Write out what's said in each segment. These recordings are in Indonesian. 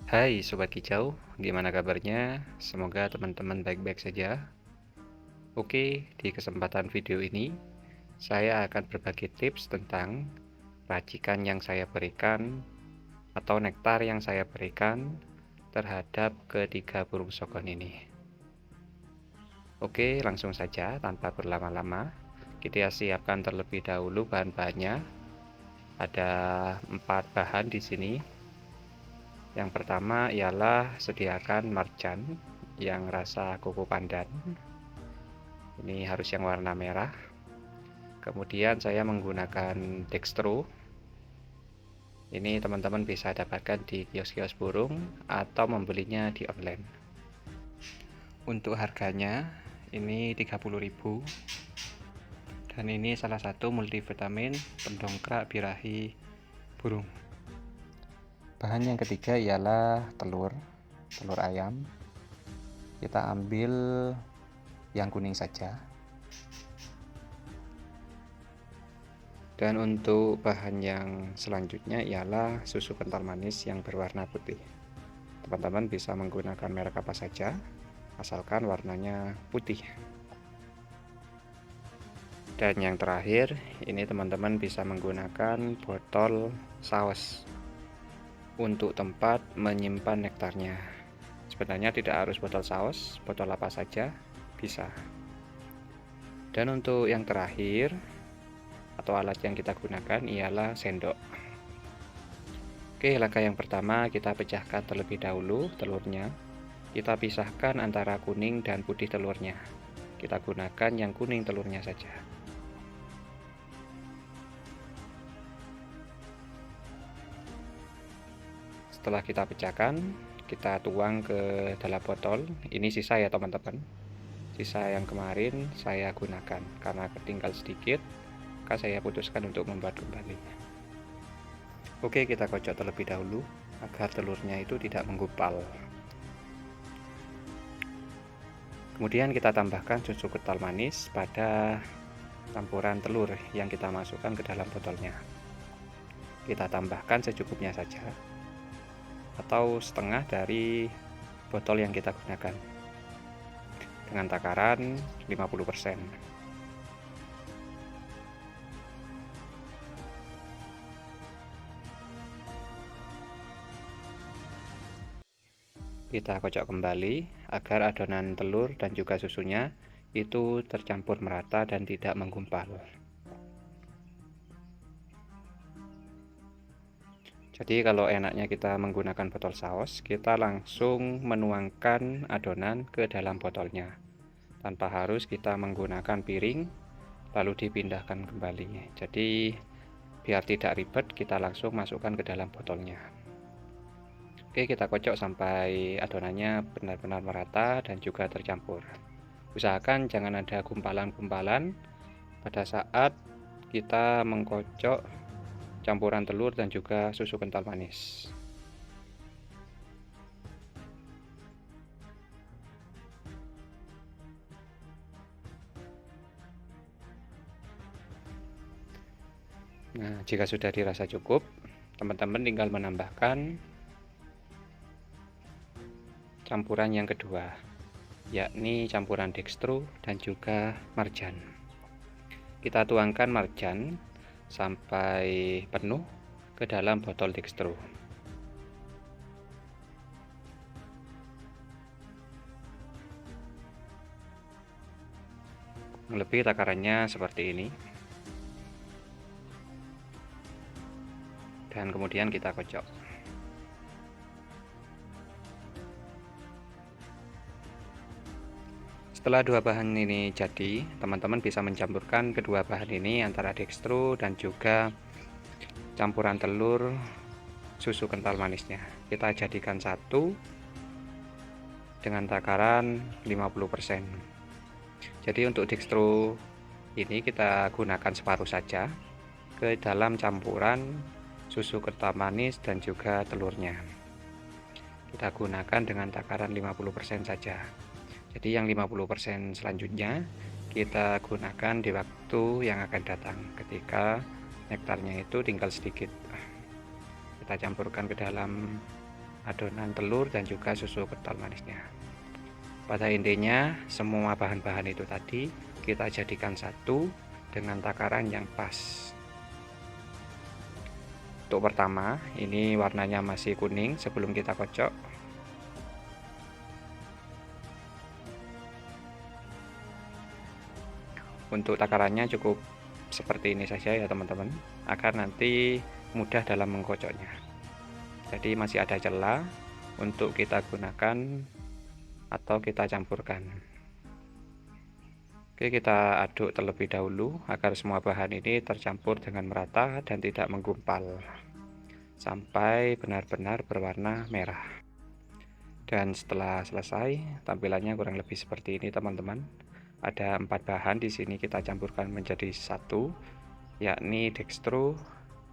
Hai Sobat Kicau, gimana kabarnya? Semoga teman-teman baik-baik saja. Oke, di kesempatan video ini, saya akan berbagi tips tentang racikan yang saya berikan atau nektar yang saya berikan terhadap ketiga burung sogon ini. Oke, langsung saja tanpa berlama-lama, kita siapkan terlebih dahulu bahan-bahannya. Ada 4 bahan di sini. Yang pertama ialah sediakan marjan yang rasa kuku pandan. Ini harus yang warna merah. Kemudian saya menggunakan dextro. Ini teman-teman bisa dapatkan di kios-kios burung atau membelinya di online. Untuk harganya ini 30.000. Dan ini salah satu multivitamin pendongkrak birahi burung. Bahan yang ketiga ialah telur ayam. Kita ambil yang kuning saja. Dan untuk bahan yang selanjutnya ialah susu kental manis yang berwarna putih. Teman-teman bisa menggunakan merek apa saja, asalkan warnanya putih. Dan yang terakhir, ini teman-teman bisa menggunakan botol saus untuk tempat menyimpan nektarnya. Sebenarnya tidak harus botol saus, botol apa saja bisa. Dan untuk yang terakhir, atau alat yang kita gunakan ialah sendok. Oke, langkah yang pertama kita pecahkan terlebih dahulu telurnya. Kita pisahkan antara kuning dan putih telurnya. Kita gunakan yang kuning telurnya saja. Setelah kita pecahkan, kita tuang ke dalam botol. Ini sisa ya teman-teman. Sisa yang kemarin saya gunakan karena ketinggal sedikit, maka saya putuskan untuk membuat kembali. Oke, kita kocok terlebih dahulu agar telurnya itu tidak menggumpal. Kemudian kita tambahkan susu kental manis pada campuran telur yang kita masukkan ke dalam botolnya. Kita tambahkan secukupnya saja, atau setengah dari botol yang kita gunakan, dengan takaran 50%. Kita kocok kembali agar adonan telur dan juga susunya itu tercampur merata dan tidak menggumpal. Jadi kalau enaknya kita menggunakan botol saus, kita langsung menuangkan adonan ke dalam botolnya tanpa harus kita menggunakan piring lalu dipindahkan kembali. Jadi biar tidak ribet, kita langsung masukkan ke dalam botolnya. Oke, kita kocok sampai adonannya benar-benar merata dan juga tercampur. Usahakan jangan ada gumpalan-gumpalan pada saat kita mengkocok campuran telur dan juga susu kental manis. Nah, jika sudah dirasa cukup, teman-teman tinggal menambahkan campuran yang kedua, yakni campuran dextro dan juga marjan. Kita tuangkan marjan sampai penuh ke dalam botol dextro. Lebih takarannya seperti ini. Dan kemudian kita kocok. Setelah dua bahan ini jadi, teman-teman bisa mencampurkan kedua bahan ini antara dextro dan juga campuran telur susu kental manisnya. Kita jadikan satu dengan takaran 50%. Jadi untuk dextro ini kita gunakan separuh saja ke dalam campuran susu kental manis dan juga telurnya. Kita gunakan dengan takaran 50% saja. Jadi yang 50% selanjutnya kita gunakan di waktu yang akan datang ketika nektarnya itu tinggal sedikit. Kita campurkan ke dalam adonan telur dan juga susu kental manisnya. Pada intinya semua bahan-bahan itu tadi kita jadikan satu dengan takaran yang pas. Untuk pertama, ini warnanya masih kuning sebelum kita kocok. Untuk takarannya cukup seperti ini saja ya teman-teman, agar nanti mudah dalam mengkocoknya. Jadi masih ada celah untuk kita gunakan atau kita campurkan. Oke, kita aduk terlebih dahulu agar semua bahan ini tercampur dengan merata dan tidak menggumpal sampai benar-benar berwarna merah. Dan setelah selesai, tampilannya kurang lebih seperti ini teman-teman. Ada 4 bahan di sini kita campurkan menjadi satu, yakni dextrose,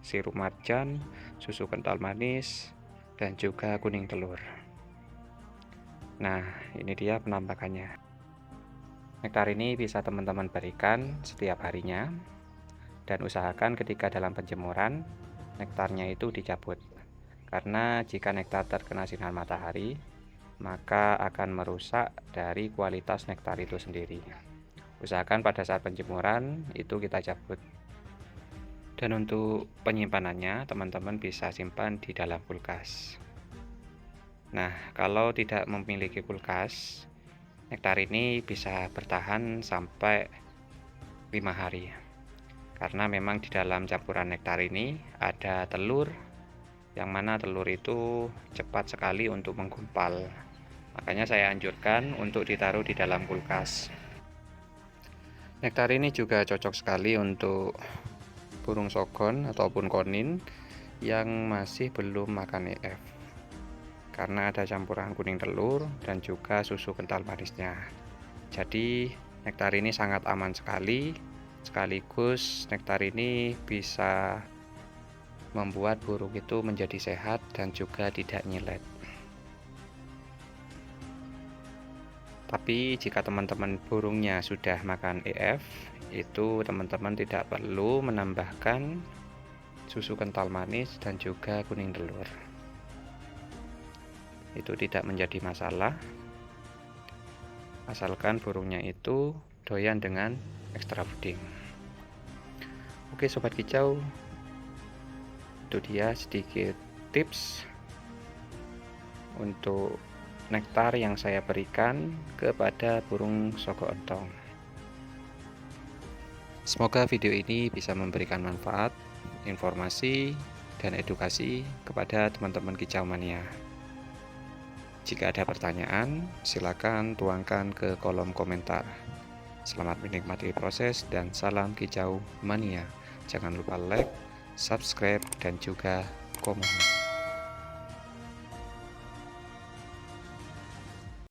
sirup marjan, susu kental manis, dan juga kuning telur. Nah, ini dia penampakannya. Nektar ini bisa teman-teman berikan setiap harinya, dan usahakan ketika dalam penjemuran nektarnya itu dicabut, karena jika nektar terkena sinar matahari maka akan merusak dari kualitas nektar itu sendiri. Usahakan pada saat penjemuran itu kita cabut. Dan untuk penyimpanannya teman-teman bisa simpan di dalam kulkas. Nah, kalau tidak memiliki kulkas, nektar ini bisa bertahan sampai 5 hari, karena memang di dalam campuran nektar ini ada telur, yang mana telur itu cepat sekali untuk menggumpal. Makanya saya anjurkan untuk ditaruh di dalam kulkas. Nektar ini juga cocok sekali untuk burung sogon ataupun konin yang masih belum makan EF, karena ada campuran kuning telur dan juga susu kental manisnya. Jadi nektar ini sangat aman sekali, sekaligus nektar ini bisa membuat burung itu menjadi sehat dan juga tidak nyilet. Tapi jika teman-teman burungnya sudah makan EF, itu teman-teman tidak perlu menambahkan susu kental manis dan juga kuning telur. Itu tidak menjadi masalah, asalkan burungnya itu doyan dengan extra fooding. Oke sobat kicau, itu dia sedikit tips untuk nektar yang saya berikan kepada burung sogo ontong. Semoga video ini bisa memberikan manfaat, informasi, dan edukasi kepada teman-teman kicau mania. Jika ada pertanyaan, silakan tuangkan ke kolom komentar. Selamat menikmati proses dan salam kicau mania. Jangan lupa like, subscribe, dan juga komen.